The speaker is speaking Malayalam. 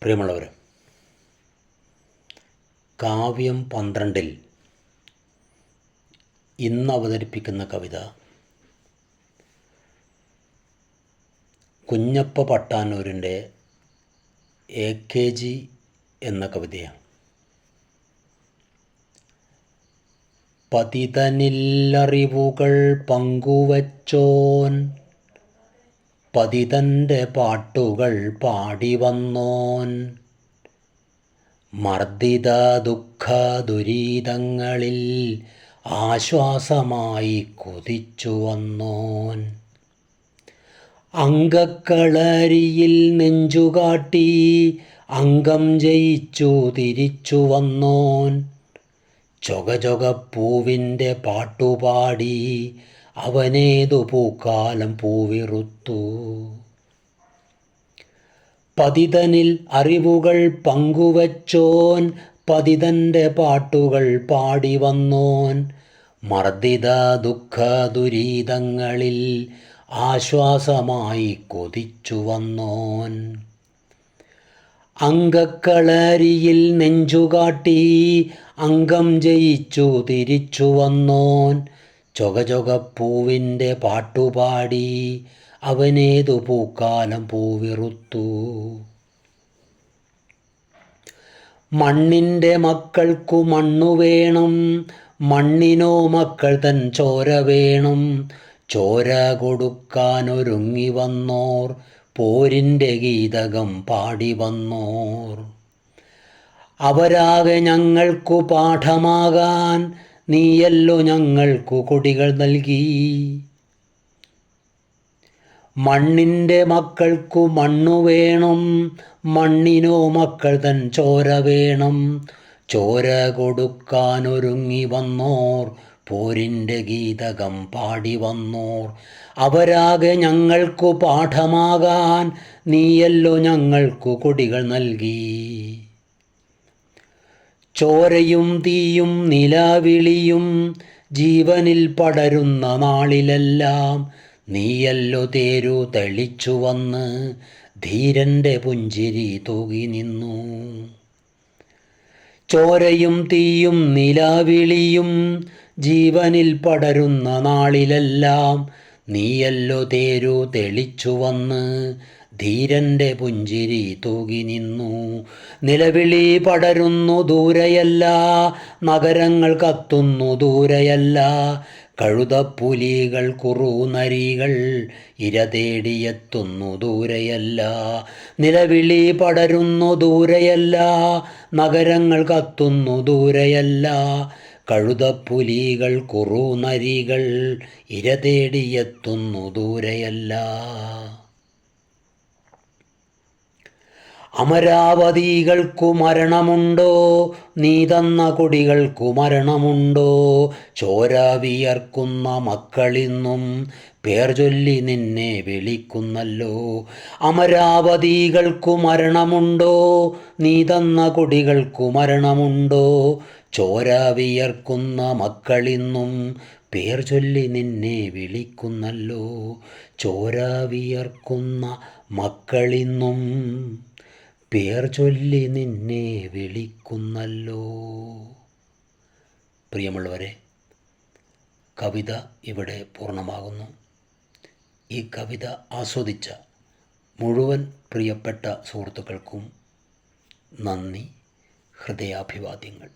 പ്രിയമുള്ളവർ, കാവ്യം 12 ഇന്ന് അവതരിപ്പിക്കുന്ന കവിത കുഞ്ഞപ്പ പട്ടാന്നൂരിൻ്റെ AKG എന്ന കവിതയാണ്. പതിതനില്ലറിവുകൾ പങ്കുവച്ചോൻ, പതിതൻ്റെ പാട്ടുകൾ പാടി വന്നോൻ, മർദ്ദിത ദുഃഖ ദുരിതങ്ങളിൽ ആശ്വാസമായി കൊതിച്ചു വന്നോൻ, അങ്കക്കളരിയിൽ നെഞ്ചുകാട്ടി അംഗം ജയിച്ചു തിരിച്ചു വന്നോൻ, ചൊകചൊകപ്പൂവിൻ്റെ പാട്ടുപാടി അവനേതു പൂക്കാലം പൂവിറുത്തു. പതിതനിൽ അറിവുകൾ പങ്കുവച്ചോൻ, പതിതൻ്റെ പാട്ടുകൾ പാടി വന്നോൻ, മർദ്ദിത ദുഃഖ ദുരിതങ്ങളിൽ ആശ്വാസമായി കൊതിച്ചു വന്നോൻ, അങ്കക്കളരിയിൽ നെഞ്ചുകാട്ടി അംഗം ജയിച്ചു തിരിച്ചു വന്നോൻ, ചൊകചൊകപ്പൂവിൻ്റെ പാട്ടുപാടി അവനേതു പൂക്കാലം പൂവിറുത്തു. മണ്ണിൻ്റെ മക്കൾക്കു മണ്ണു വേണം, മണ്ണിനോ മക്കൾ തൻ ചോര വേണം, ചോര കൊടുക്കാനൊരുങ്ങി വന്നോർ പോരിൻ്റെ ഗീതകം പാടി വന്നോർ, അവരാകെ ഞങ്ങൾക്കു പാഠമാകാൻ നീയല്ലോ ഞങ്ങൾക്കു കൊടികൾ നൽകി. മണ്ണിൻ്റെ മക്കൾക്കു മണ്ണു വേണം, മണ്ണിനോ മക്കൾ തൻ ചോര വേണം, ചോര കൊടുക്കാനൊരുങ്ങി വന്നോർ പോരിൻ്റെ ഗീതകം പാടി വന്നോർ, അവരാകെ ഞങ്ങൾക്കു പാഠമാകാൻ നീയല്ലോ ഞങ്ങൾക്കു കൊടികൾ നൽകി. ചോരയും തീയും നിലാവിളിയും ജീവനിൽ പടരുന്ന നാളിലെല്ലാം നീയല്ലോ തേരു തെളിച്ചു വന്ന് ധീരൻ്റെ പുഞ്ചിരി തൂകി നിന്നു. ചോരയും തീയും നിലാവിളിയും ജീവനിൽ പടരുന്ന നാളിലെല്ലാം നീയല്ലോ തേരു തെളിച്ചു വന്ന് ധീരൻ്റെ പുഞ്ചിരി തൂകി നിന്നു. നിലവിളി പടരുന്നു ദൂരെയല്ല, നഗരങ്ങൾ കത്തുന്നു ദൂരെയല്ല, കഴുതപ്പുലികൾ കുറുനരികൾ ഇര തേടിയെത്തുന്നു ദൂരെയല്ല. നിലവിളി പടരുന്നു ദൂരെയല്ല, നഗരങ്ങൾ കത്തുന്നു ദൂരെയല്ല, കഴുതപ്പുലികൾ കുറുനരികൾ ഇര തേടിയെത്തുന്നു ദൂരെയല്ല. അമരാവതികൾക്കു മരണമുണ്ടോ, നീ തന്ന കൊടികൾക്കു മരണമുണ്ടോ, ചോര വിയർക്കുന്ന മക്കളിന്നും പേർ ചൊല്ലി നിന്നെ വിളിക്കുന്നല്ലോ. അമരാവതികൾക്കു മരണമുണ്ടോ, നീ തന്ന കൊടികൾക്കു മരണമുണ്ടോ, ചോര വിയർക്കുന്ന മക്കളിന്നും പേർ ചൊല്ലി നിന്നെ വിളിക്കുന്നല്ലോ, ചോര വിയർക്കുന്ന മക്കളിന്നും പേർ ചൊല്ലി നിന്നെ വിളിക്കുന്നല്ലോ. പ്രിയമുള്ളവരെ, കവിത ഇവിടെ പൂർണ്ണമാകുന്നു. ഈ കവിത ആസ്വദിച്ച മുഴുവൻ പ്രിയപ്പെട്ട സുഹൃത്തുക്കൾക്കും നന്ദി, ഹൃദയാഭിവാദ്യങ്ങൾ.